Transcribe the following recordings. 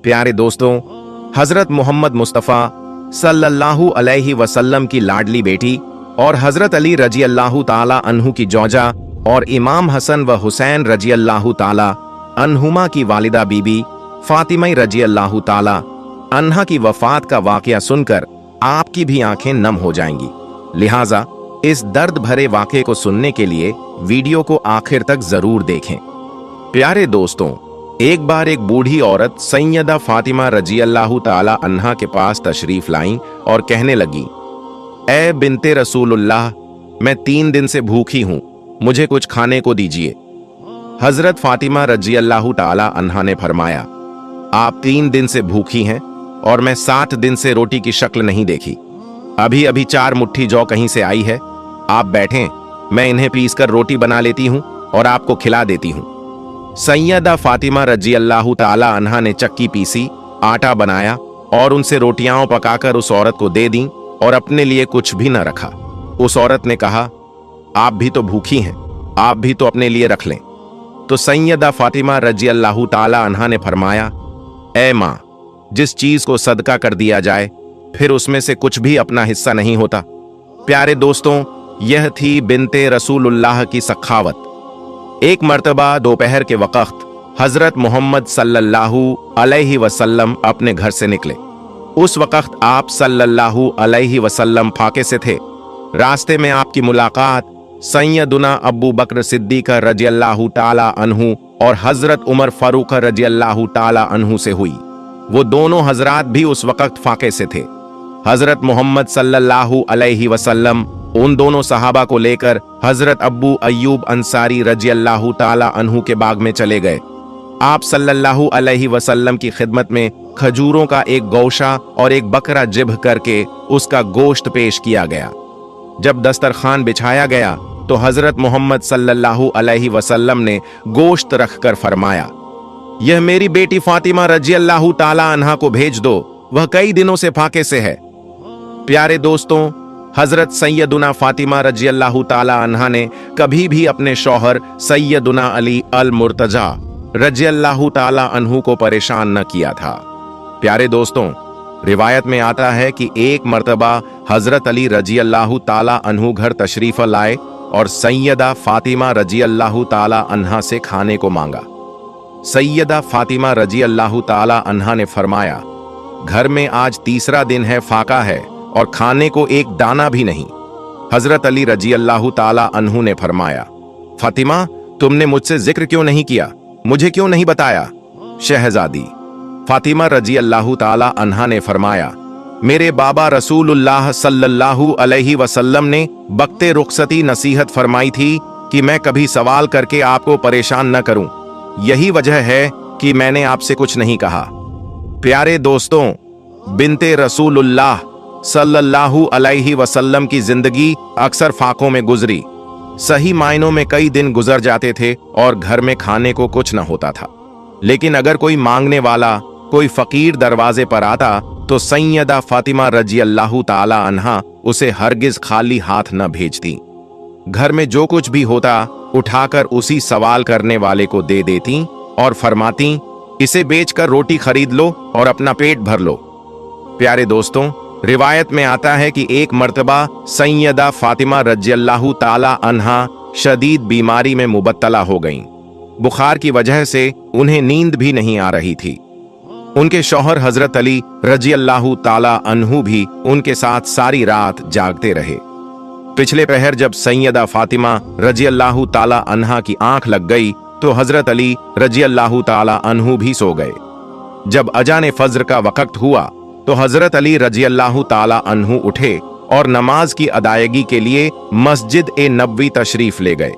प्यारे दोस्तों, हजरत मोहम्मद मुस्तफ़ा सल्लल्लाहु अलैहि वसल्लम की लाडली बेटी और हजरत अली रजी अल्लाह ताला अन्हु की जौजा और इमाम हसन व हुसैन रजी अल्लाह ताला अन्हुमा की वालिदा बीबी फातिमा रजी अल्लाह ताला अन्हा की वफात का वाकया सुनकर आपकी भी आंखें नम हो जाएंगी। लिहाजा इस दर्द भरे वाकये को सुनने के लिए वीडियो को आखिर तक जरूर देखें। प्यारे दोस्तों, एक बार एक बूढ़ी औरत सैयदा फातिमा रजी अल्लाह ताला अन्हा के पास तशरीफ लाईं और कहने लगी, ए बिनते रसूलुल्लाह, मैं 3 दिन से भूखी हूं, मुझे कुछ खाने को दीजिए। हजरत फातिमा रजी अल्लाह ताला अन्हा ने फरमाया, आप 3 दिन से भूखी हैं और मैं 7 दिन से रोटी की शक्ल नहीं देखी। अभी अभी 4 मुट्ठी जौ कहीं से आई है, आप बैठें, मैं इन्हें पीसकर रोटी बना लेती हूं और आपको खिला देती हूं। सैयदा फातिमा रजी अल्लाह ताला अन्हा ने चक्की पीसी, आटा बनाया और उनसे रोटियां पकाकर उस औरत को दे दी और अपने लिए कुछ भी न रखा। उस औरत ने कहा, आप भी तो भूखी हैं, आप भी तो अपने लिए रख लें। तो सैयदा फातिमा रजी अल्लाह ताला अन्हा ने फरमाया, ए मां, जिस चीज को सदका कर दिया जाए फिर उसमें से कुछ भी अपना हिस्सा नहीं होता। प्यारे दोस्तों, यह थी बिनते रसूलुल्लाह की सखावत। एक मर्तबा दोपहर के वक्त हजरत मोहम्मद सल्लल्लाहु अलैहि वसल्लम अपने घर से निकले। उस वक्त आप सल्लल्लाहु अलैहि वसल्लम फाके से थे। रास्ते में आपकी मुलाकात सैयदुना अबू बकर सिद्दीक रजी अल्लाह ताला अन्हु और हजरत उमर फारूक रजी अल्लाह ताला अन्हु से हुई। वो दोनों हजरात भी उस वक्त फाके से थे। हजरत मोहम्मद सल्लल्लाहु अलैहि वसल्लम उन दोनों सहाबा को लेकर हजरत अब्बू अय्यूब अंसारी रजी अल्लाह ताला अन्हु के बाग में चले गए। आप सल्लल्लाहु अलैहि वसल्लम की खिदमत में खजूरों का एक गौशा और एक बकरा जिब्ह करके उसका गोश्त पेश किया गया। जब दस्तरखान बिछाया गया तो हजरत मोहम्मद सल्लल्लाहु अलैहि वसल्लम ने गोश्त रखकर फरमाया, यह मेरी बेटी फातिमा रजी अल्लाह ताला अन्हा को भेज दो, वह कई दिनों से फाके से है। प्यारे दोस्तों, हजरत सैयदुना फातिमा रजी अल्लाह ताला अन्हा ने कभी भी अपने शौहर सैयदुना अली अल मुर्तजा रजी अल्लाह ताला अन्हु को परेशान न किया था। प्यारे दोस्तों, रिवायत में आता है कि एक मर्तबा हजरत अली रजी अल्लाह ताला अन्हु घर तशरीफ लाए और सैयदा फातिमा रजी अल्लाह ताला अन्हा से खाने को मांगा। सैयदा फातिमा रजी अल्लाह ताला अन्हा ने फरमाया, घर में आज 3रा दिन है, फाका है और खाने को एक दाना भी नहीं। हजरत अली रजी अल्लाह ताला अन्हु ने फरमाया, फातिमा, तुमने मुझसे जिक्र क्यों नहीं किया, मुझे क्यों नहीं बताया? शहजादी फातिमा रजी अल्लाह ताला अन्हा ने फरमाया, मेरे बाबा रसूलुल्लाह सल्लल्लाहु अलैहि वसल्लम ने बक्ते रुखसती नसीहत फरमाई थी कि मैं कभी सवाल करके आपको परेशान न करूं, यही वजह है कि मैंने आपसे कुछ नहीं कहा। प्यारे दोस्तों, बिनते रसूलुल्लाह सल्लल्लाहु अलैहि वसल्लम की जिंदगी अक्सर फाकों में गुजरी। सही मायनों में कई दिन गुजर जाते थे और घर में खाने को कुछ न होता था। लेकिन अगर कोई मांगने वाला, कोई फकीर दरवाजे पर आता तो सैयदा फातिमा रजी अल्लाह ताला अन्हा उसे हरगिज खाली हाथ न भेजती। घर में जो कुछ भी होता उठाकर उसी सवाल करने वाले को दे देती और फरमाती, इसे बेचकर रोटी खरीद लो और अपना पेट भर लो। प्यारे दोस्तों, रिवायत में आता है कि एक मर्तबा सैयदा फातिमा रजी अल्लाह ताला अन्हा शदीद बीमारी में मुबत्तला हो गईं। बुखार की वजह से उन्हें नींद भी नहीं आ रही थी। उनके शौहर हजरत अली रजी अल्लाह ताला अन्हु भी उनके साथ सारी रात जागते रहे। पिछले पहर जब सैयदा फातिमा रजी अल्लाह ताला अन्हा की आंख लग गई तो हजरत अली रजी अल्लाह ताला अन्हु भी सो गए। जब अजान फज्र का वक्त हुआ तो हजरत अली रजी अल्लाह ताला अन्हु उठे और नमाज की अदायगी के लिए मस्जिद ए नबवी तशरीफ ले गए।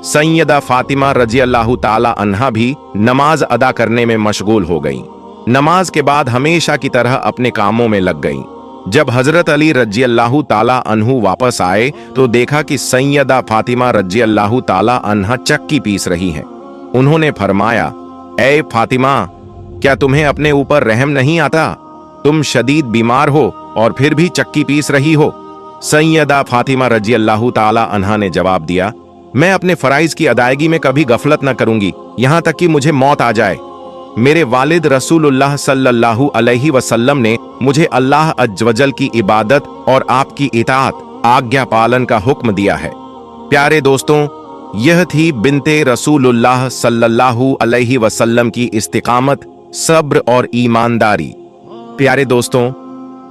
सैयदा फातिमा रजी अल्लाह ताला अन्हा भी नमाज अदा करने में मशगूल हो गईं। नमाज के बाद हमेशा की तरह अपने कामों में लग गईं। जब हजरत अली रजी अल्लाह ताला अन्हु वापस आए तो देखा कि सैयदा फातिमा रजी अल्लाह ताला अन्हा चक्की पीस रही हैं। उन्होंने फरमाया, ए फातिमा, क्या तुम्हें अपने ऊपर रहम नहीं आता? तुम शदीद बीमार हो और फिर भी चक्की पीस रही हो। सैयदा फातिमा रजी अल्लाह ताला अन्हा ने जवाब दिया, मैं अपने फराइज की अदायगी में कभी गफलत न करूंगी, यहां तक कि मुझे मौत आ जाए। मेरे वालिद रसूलुल्लाह सल्लल्लाहु अलैहि वसल्लम ने मुझे अल्लाह अज्जवजल की इबादत और आपकी इताअत, आज्ञा पालन का हुक्म दिया है। प्यारे दोस्तों, यह थी बिनते रसूलुल्लाह सल्लल्लाहु अलैहि वसल्लम की इस्तिकामत, सब्र और ईमानदारी। प्यारे दोस्तों,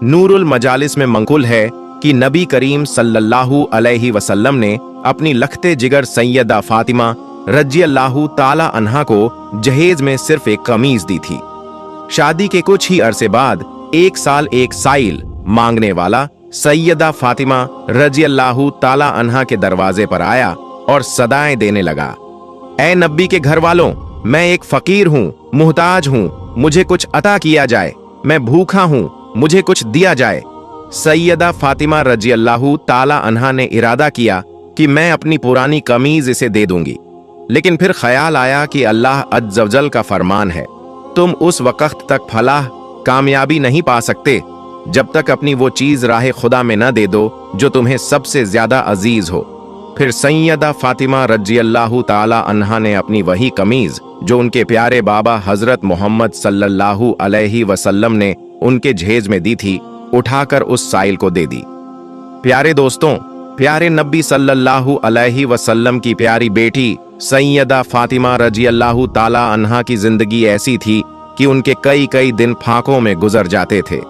नूरुल मजालिस में मंकुल है कि नबी करीम सल्लल्लाहु अलैहि वसल्लम ने अपनी लखते जिगर सैयदा फातिमा रज़ियल्लाहु ताला अन्हा को जहेज में सिर्फ एक कमीज दी थी। शादी के कुछ ही अरसे बाद 1 साल 1 साइल मांगने वाला सैयदा फातिमा रज़ियल्लाहु ताला अन्हा के दरवाजे पर आया और सदाएं देने लगा, ऐ नबी के घर वालों, मैं एक फकीर हूं, मुहताज हूं, मुझे कुछ अता किया जाए, मैं भूखा हूं, मुझे कुछ दिया जाए। सैयदा फातिमा रज़ियल्लाहु ताला अन्हा ने इरादा किया कि मैं अपनी पुरानी कमीज इसे दे दूंगी, लेकिन फिर ख्याल आया कि अल्लाह अज़्ज़वजल का फरमान है, तुम उस वक्त तक फलाह कामयाबी नहीं पा सकते जब तक अपनी वो चीज राह खुदा में न दे दो जो तुम्हें सबसे ज्यादा अजीज हो। फिर सैयदा फातिमा रज़ियल्लाहु ताला अन्हा ने अपनी वही कमीज जो उनके प्यारे बाबा हजरत मोहम्मद सल्लल्लाहु अलैहि वसल्लम ने उनके जहेज में दी थी, उठाकर उस साइल को दे दी। प्यारे दोस्तों, प्यारे नबी सल्लल्लाहु अलैहि वसल्लम की प्यारी बेटी सैयदा फातिमा रज़ियल्लाहु ताला अन्हा की जिंदगी ऐसी थी कि उनके कई कई दिन फाकों में गुजर जाते थे,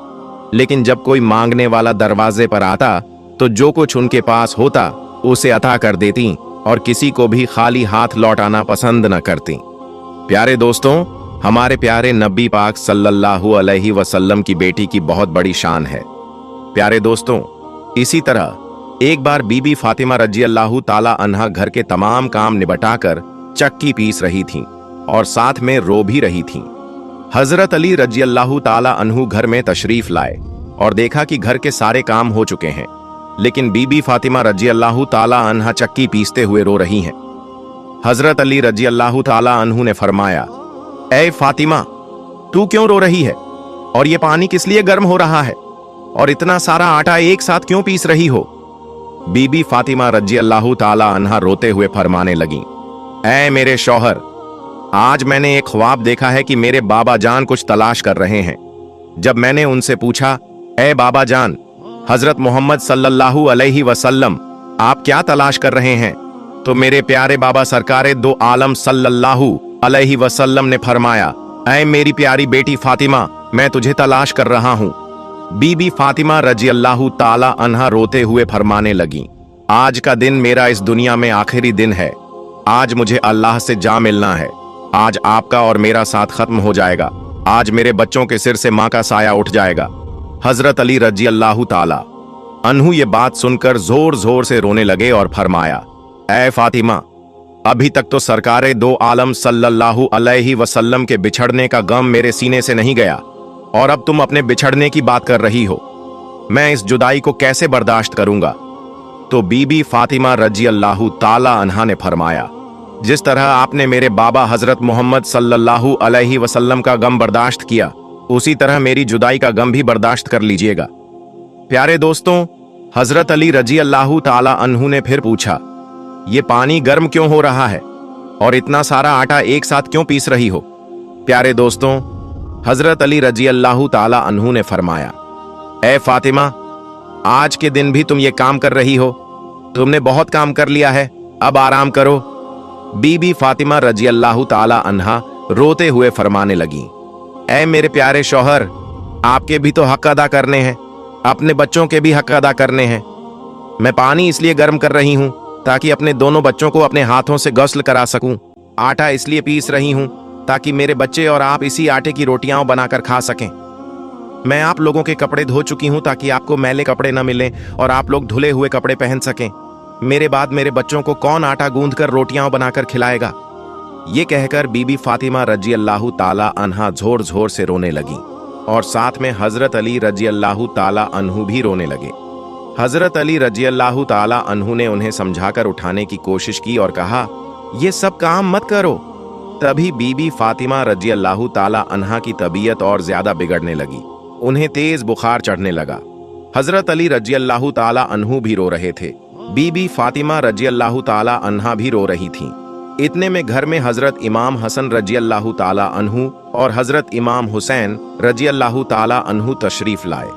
लेकिन जब कोई मांगने वाला दरवाजे पर आता तो जो कुछ उनके पास होता उसे अता कर देती और किसी को भी खाली हाथ लौटाना पसंद न करती। प्यारे दोस्तों, हमारे प्यारे नबी पाक सल्लल्लाहु अलैहि वसल्लम की बेटी की बहुत बड़ी शान है। प्यारे दोस्तों, इसी तरह एक बार बीबी फातिमा रज़ियल्लाहु ताला अन्हा घर के तमाम काम निपटाकर चक्की पीस रही थीं और साथ में रो भी रही थीं। हजरत अली रज़ियल्लाहु ताला अन्हु घर में तशरीफ लाए और देखा कि घर के सारे काम हो चुके हैं, लेकिन बीबी फातिमा रज़ियल्लाहु ताला अन्हा चक्की पीसते हुए रो रही हैं। हजरत अली रज़ियल्लाहु ताला अन्हु ने फरमाया, ऐ फातिमा, तू क्यों रो रही है और ये पानी किस लिए गर्म हो रहा है और इतना सारा आटा एक साथ क्यों पीस रही हो? बीबी फातिमा रज़ियल्लाहु ताला अन्हा रोते हुए फरमाने लगी, ऐ मेरे शौहर, आज मैंने एक ख्वाब देखा है कि मेरे बाबा जान कुछ तलाश कर रहे हैं। जब मैंने उनसे पूछा, ऐ बाबा जान, हजरत मोहम्मद सल्लल्लाहु अलैहि वसल्लम आप क्या तलाश कर रहे हैं, तो मेरे प्यारे बाबा सरकारे दो आलम सल्लल्लाहु अलैहि वसल्लम ने फरमाया, ऐ मेरी प्यारी बेटी फातिमा, मैं तुझे तलाश कर रहा हूं। बीबी फातिमा रज़ियल्लाहु ताला अन्हा रोते हुए फरमाने लगी, आज का दिन मेरा इस दुनिया में आखिरी दिन है, आज मुझे अल्लाह से जा मिलना है, आज आपका और मेरा साथ खत्म हो जाएगा, आज मेरे बच्चों के सिर से माँ का साया उठ जाएगा। हजरत अली रज़ियल्लाहु ताला अन्हु ये बात सुनकर जोर जोर से रोने लगे और फरमाया, ऐ फातिमा, अभी तक तो सरकारे दो आलम सल्लल्लाहु अलैहि वसल्लम के बिछड़ने का गम मेरे सीने से नहीं गया और अब तुम अपने बिछड़ने की बात कर रही हो, मैं इस जुदाई को कैसे बर्दाश्त करूंगा? तो बीबी फातिमा रज़ियल्लाहु ताला अन्हा ने फरमाया, जिस तरह आपने मेरे बाबा हजरत मोहम्मद सल्लल्लाहु अलैहि वसल्लम का गम बर्दाश्त किया, उसी तरह मेरी जुदाई का गम भी बर्दाश्त कर लीजिएगा। प्यारे दोस्तों, हजरत अली रज़ियल्लाहु ताला अन्हु ने फिर पूछा, ये पानी गर्म क्यों हो रहा है और इतना सारा आटा एक साथ क्यों पीस रही हो? प्यारे दोस्तों, हजरत अली रज़ियल्लाहु ताला अन्हु ने फरमाया, ऐ फातिमा, आज के दिन भी तुम ये काम कर रही हो, तुमने बहुत काम कर लिया है, अब आराम करो। बीबी फातिमा रज़ियल्लाहु ताला अन्हा रोते हुए फरमाने लगी, ऐ मेरे प्यारे शौहर, आपके भी तो हक अदा करने हैं, अपने बच्चों के भी हक अदा करने हैं। मैं पानी इसलिए गर्म कर रही हूं ताकि अपने दोनों बच्चों को अपने हाथों से गस्ल करा सकूं, आटा इसलिए पीस रही हूं ताकि मेरे बच्चे और आप इसी आटे की रोटियां बनाकर खा सकें। मैं आप लोगों के कपड़े धो चुकी हूं ताकि आपको मैले कपड़े न मिलें और आप लोग धुले हुए कपड़े पहन सकें। मेरे बाद मेरे बच्चों को कौन आटा गूंथ कर रोटियां बनाकर खिलाएगा? ये कहकर बीबी फातिमा रज़ियल्लाहु ताला अन्हा जोर जोर से रोने लगी और साथ में हजरत अली रज़ियल्लाहु ताला अन्हु भी रोने लगे। हजरत अली रज़ियल्लाहु ताला अन्हु ने उन्हें समझाकर उठाने की कोशिश की और कहा, ये सब काम मत करो। तभी बीबी फातिमा रज़ियल्लाहु ताला अन्हा की तबीयत और ज्यादा बिगड़ने लगी, उन्हें तेज बुखार चढ़ने लगा। हजरत अली रज़ियल्लाहु ताला अन्हु भी रो रहे थे, बीबी फातिमा रज़ियल्लाहु ताला अन्हा भी रो रही थीं। इतने में घर में हजरत इमाम हसन रजी अल्लाह ताला अन्हु और हजरत इमाम हुसैन रजी अल्लाह ताला अन्हु तशरीफ लाए।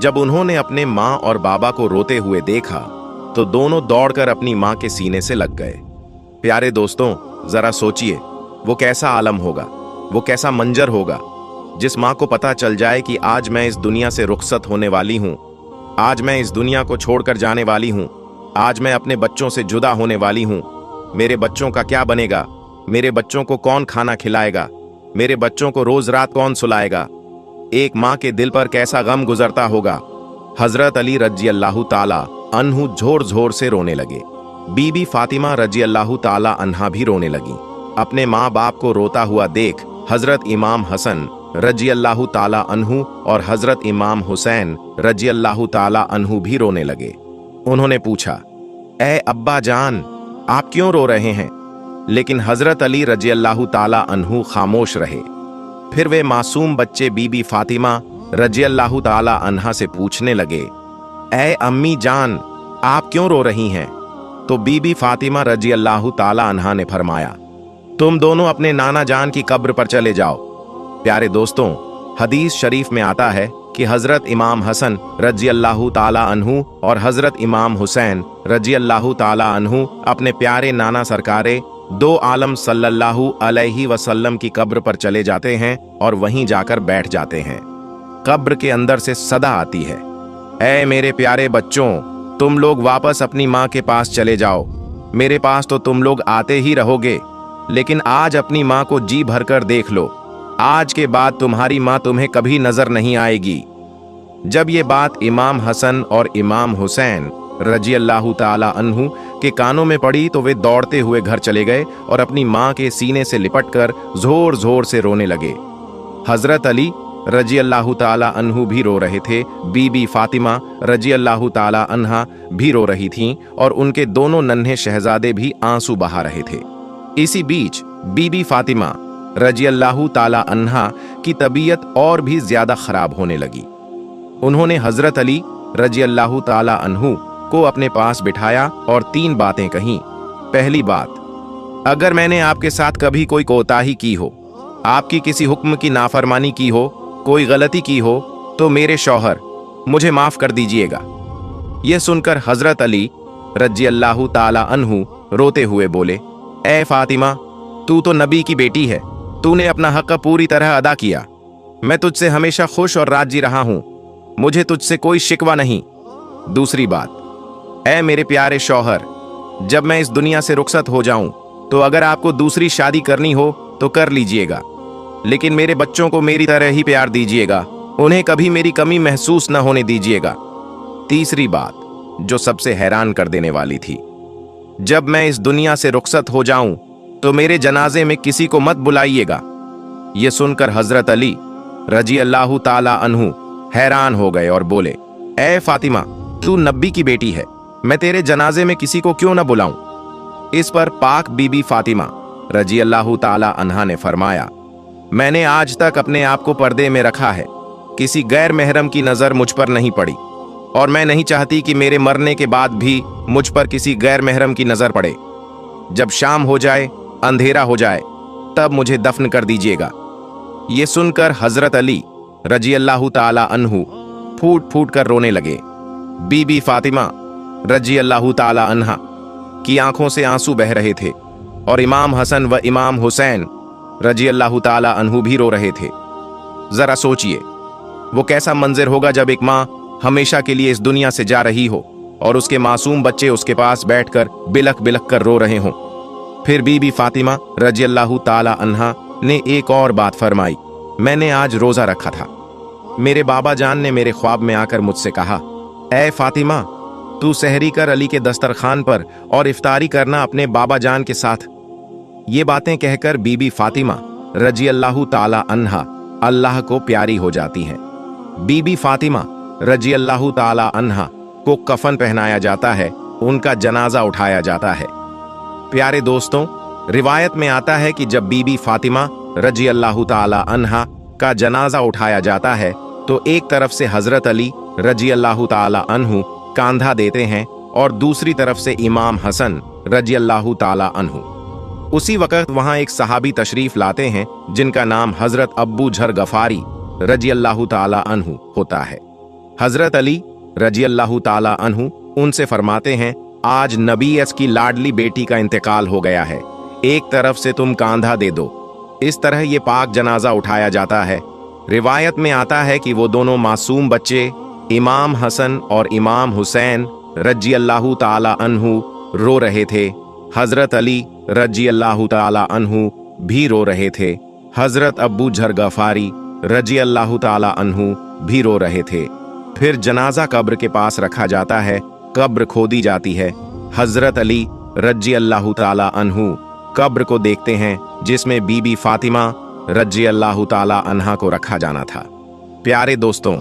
जब उन्होंने अपने माँ और बाबा को रोते हुए देखा तो दोनों दौड़कर अपनी माँ के सीने से लग गए। प्यारे दोस्तों, जरा सोचिए, वो कैसा आलम होगा, वो कैसा मंजर होगा जिस माँ को पता चल जाए कि आज मैं इस दुनिया से रुखसत होने वाली हूँ, आज मैं इस दुनिया को छोड़कर जाने वाली हूँ, आज मैं अपने बच्चों से जुदा होने वाली हूँ। मेरे बच्चों का क्या बनेगा? मेरे बच्चों को कौन खाना खिलाएगा? मेरे बच्चों को रोज रात कौन सुलाएगा? एक माँ के दिल पर कैसा गम गुजरता होगा। हजरत अली रजी अल्लाह ताला अन्हु जोर जोर से रोने लगे। बीबी फातिमा रजी अल्लाह ताला अन्हा भी रोने लगी। अपने माँ बाप को रोता हुआ देख हजरत इमाम हसन रजी अल्लाह ताला अन्हु और हजरत इमाम हुसैन रजी अल्लाह ताला अन्हु भी रोने लगे। उन्होंने पूछा, ए अब्बा जान, आप क्यों रो रहे हैं? लेकिन हजरत अली रजी अल्लाह ताला अन्हु खामोश रहे। फिर वे मासूम बच्चे बीबी फातिमा रजी अल्लाह ताला अन्हा से पूछने लगे, ए अम्मी जान, आप क्यों रो रही हैं? तो बीबी फातिमा रजी अल्लाह ताला अन्हा ने फरमाया, तुम दोनों अपने नाना जान की कब्र पर चले जाओ। प्यारे दोस्तों, हदीस शरीफ में आता है कि हजरत इमाम हसन रजी अल्लाह ताला अन्हु और हजरत इमाम हुसैन रजी अल्लाह ताला अन्हु अपने प्यारे नाना सरकारे दो आलम सल्लल्लाहु अलैहि वसल्लम की कब्र पर चले जाते हैं और वहीं जाकर बैठ जाते हैं। कब्र के अंदर से सदा आती है, ऐ मेरे प्यारे बच्चों, तुम लोग वापस अपनी माँ के पास चले जाओ। मेरे पास तो तुम लोग आते ही रहोगे, लेकिन आज अपनी माँ को जी भरकर देख लो। आज के बाद तुम्हारी माँ तुम्हें कभी नजर नहीं आएगी। जब ये बात इमाम हसन और इमाम हुसैन रजी अल्लाह ताला अन्हु के कानों में पड़ी तो वे दौड़ते हुए घर चले गए और अपनी माँ के सीने से लिपटकर जोर जोर से रोने लगे। हजरत अली रजी अल्लाह ताला अन्हु भी रो रहे थे, बीबी फातिमा रजी अल्लाह ताला अन्हा भी रो रही थीं और उनके दोनों नन्हे शहजादे भी आंसू बहा रहे थे। इसी बीच बीबी फातिमा रजी अल्लाह ताला अन्हा की तबीयत और भी ज्यादा खराब होने लगी। उन्होंने हजरत अली रजी अल्लाह ताला अन्हु को अपने पास बिठाया और तीन बातें कहीं। पहली बात, अगर मैंने आपके साथ कभी कोई कोताही की हो, आपकी किसी हुक्म की नाफरमानी की हो, कोई गलती की हो, तो मेरे शौहर मुझे माफ कर दीजिएगा। यह सुनकर हजरत अली रजी अल्लाह ताला अन्हु रोते हुए बोले, ए फातिमा, तू तो नबी की बेटी है, तूने अपना हक पूरी तरह अदा किया। मैं तुझसे हमेशा खुश और राजी रहा हूं, मुझे तुझसे कोई शिकवा नहीं। दूसरी बात, ऐ मेरे प्यारे शौहर, जब मैं इस दुनिया से रुखसत हो जाऊं तो अगर आपको दूसरी शादी करनी हो तो कर लीजिएगा, लेकिन मेरे बच्चों को मेरी तरह ही प्यार दीजिएगा, उन्हें कभी मेरी कमी महसूस न होने दीजिएगा। तीसरी बात, जो सबसे हैरान कर देने वाली थी, जब मैं इस दुनिया से रुखसत हो जाऊं तो मेरे जनाजे में किसी को मत बुलाइएगा। यह सुनकर हजरत अली रजी अल्लाह ताला अन्हु हैरान हो गए और बोले, ए फातिमा, तू नबी की बेटी है, मैं तेरे जनाजे में किसी को क्यों न बुलाऊं? इस पर पाक बीबी फातिमा रजी अल्लाह ताला अन्हा ने फरमाया, मैंने आज तक अपने आप को पर्दे में रखा है, किसी गैर महरम की नजर मुझ पर नहीं पड़ी और मैं नहीं चाहती कि मेरे मरने के बाद भी मुझ पर किसी गैर महरम की नजर पड़े। जब शाम हो जाए, अंधेरा हो जाए, तब मुझे दफन कर दीजिएगा। ये सुनकर हजरत अली रजी अल्लाह ताला अन्हु फूट फूट कर रोने लगे। बीबी फातिमा रजी अल्लाह ताला अन्हा की आंखों से आंसू बह रहे थे और इमाम हसन व इमाम हुसैन रजी अल्लाह ताला अन्हु भी रो रहे थे। जरा सोचिए, वो कैसा मंजर होगा जब एक माँ हमेशा के लिए इस दुनिया से जा रही हो और उसके मासूम बच्चे उसके पास बैठकर बिलख बिलख कर रो रहे हों। फिर बीबी फातिमा रजी अल्लाह ताला अन्हा ने एक और बात फरमाई, मैंने आज रोजा रखा था। मेरे बाबा जान ने मेरे ख्वाब में आकर मुझसे कहा, ए फातिमा, तू सहरी कर अली के दस्तरखान पर और इफ्तारी करना अपने बाबा जान के साथ। ये बातें कहकर बीबी फातिमा रजी अल्लाह ताला अन्हा अल्लाह को प्यारी हो जाती हैं। बीबी फातिमा रजी अल्लाह ताला अन्हा को कफन पहनाया जाता है, उनका जनाजा उठाया जाता है। प्यारे दोस्तों, रिवायत में आता है कि जब बीबी फातिमा रजी अल्लाह ताला अन्हा का जनाजा उठाया जाता है तो एक तरफ से हजरत अली रजी अल्लाह ताला अन्हु कांधा देते हैं और दूसरी तरफ से इमाम हसन रजी अल्लाह ताला अन्हु। उसी वक्त वहां एक सहाबी तशरीफ लाते हैं जिनका नाम हजरत अब्बू झर गफारी रजी अल्लाह ताला अन्हु होता है। हजरत अली रजी अल्लाह ताला अन्हु उनसे फरमाते हैं, आज नबी की लाडली बेटी का इंतकाल हो गया है, एक तरफ से तुम कांधा दे दो। इस तरह ये पाक जनाजा उठाया जाता है। रिवायत में आता है कि वो दोनों मासूम बच्चे इमाम हसन और इमाम हुसैन रजी अल्लाह ताला अन्हु रो रहे थे। हजरत अली रजी अल्लाह ताला अन्हु भी रो रहे थे। हजरत अब्बू झर गफारी रजी अल्लाह ताला अन्हु भी रो रहे थे। फिर जनाजा कब्र के पास रखा जाता है, कब्र खोदी जाती है। हजरत अली रजी अल्लाह ताला अन्हु कब्र को देखते हैं जिसमें बीबी फातिमा रजी अल्लाह ताला अन्हा को रखा जाना था। प्यारे दोस्तों,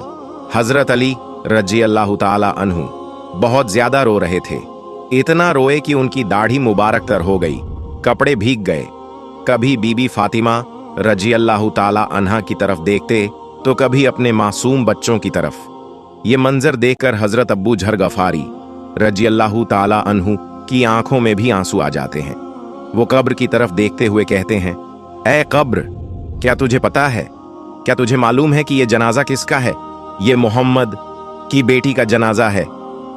हजरत अली रजी अल्लाह ताला अन्हु बहुत ज्यादा रो रहे थे। इतना रोए कि उनकी दाढ़ी मुबारक तर हो गई, कपड़े भीग गए। कभी बीबी फातिमा रजी अल्लाह ताला अन्हा की तरफ देखते तो कभी अपने मासूम बच्चों की तरफ। ये मंजर देखकर हजरत अब्बू झर गफारी रजी अल्लाह ताला अन्हु की आंखों में भी आंसू आ जाते हैं। वो कब्र की तरफ देखते हुए कहते हैं, ऐ कब्र, क्या तुझे पता है, क्या तुझे मालूम है कि ये जनाजा किसका है? ये मोहम्मद की बेटी का जनाजा है।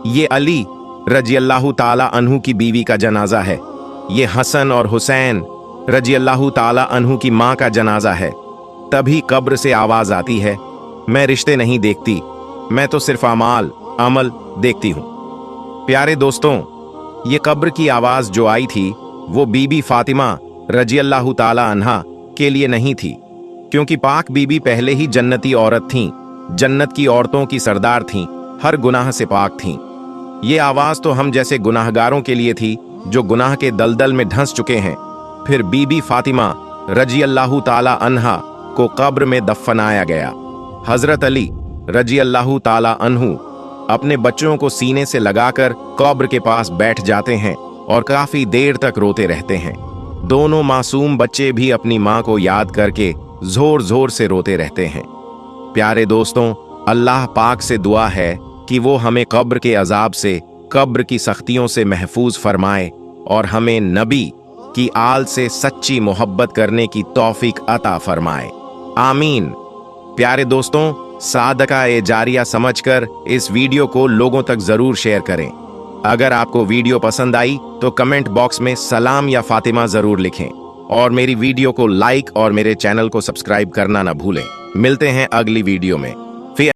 ये अली रजी अल्लाह ताला अन्हु की बीवी का जनाजा है। ये हसन और हुसैन रजी अल्लाह ताला अन्हु की माँ का जनाजा है। तभी कब्र से आवाज आती है, मैं रिश्ते नहीं देखती, मैं तो सिर्फ अमल देखती हूँ। प्यारे दोस्तों, ये कब्र की आवाज जो आई थी वो बीबी फातिमा रजी अल्लाह ताला अन्हा के लिए नहीं थी, क्योंकि पाक बीबी पहले ही जन्नती औरत थीं, जन्नत की औरतों की सरदार थीं, हर गुनाह से पाक थीं। ये आवाज तो हम जैसे गुनाहगारों के लिए थी जो गुनाह के दलदल में धंस चुके हैं। फिर बीबी फातिमा रजी अल्लाह ताला अन्हा को कब्र में दफनाया गया। हजरत अली रजी अल्लाह ताला अन्हु अपने बच्चों को सीने से लगाकर कब्र के पास बैठ जाते हैं और काफी देर तक रोते रहते हैं। दोनों मासूम बच्चे भी अपनी माँ को याद करके जोर जोर से रोते रहते हैं। प्यारे दोस्तों, अल्लाह पाक से दुआ है कि वो हमें कब्र के अजाब से, कब्र की सख्तियों से महफूज फरमाए और हमें नबी की आल से सच्ची मोहब्बत करने की तौफीक अता फरमाए। आमीन। प्यारे दोस्तों, सादका ए जारिया समझकर इस वीडियो को लोगों तक जरूर शेयर करें। अगर आपको वीडियो पसंद आई तो कमेंट बॉक्स में सलाम या फातिमा जरूर लिखें और मेरी वीडियो को लाइक और मेरे चैनल को सब्सक्राइब करना ना भूलें। मिलते हैं अगली वीडियो में।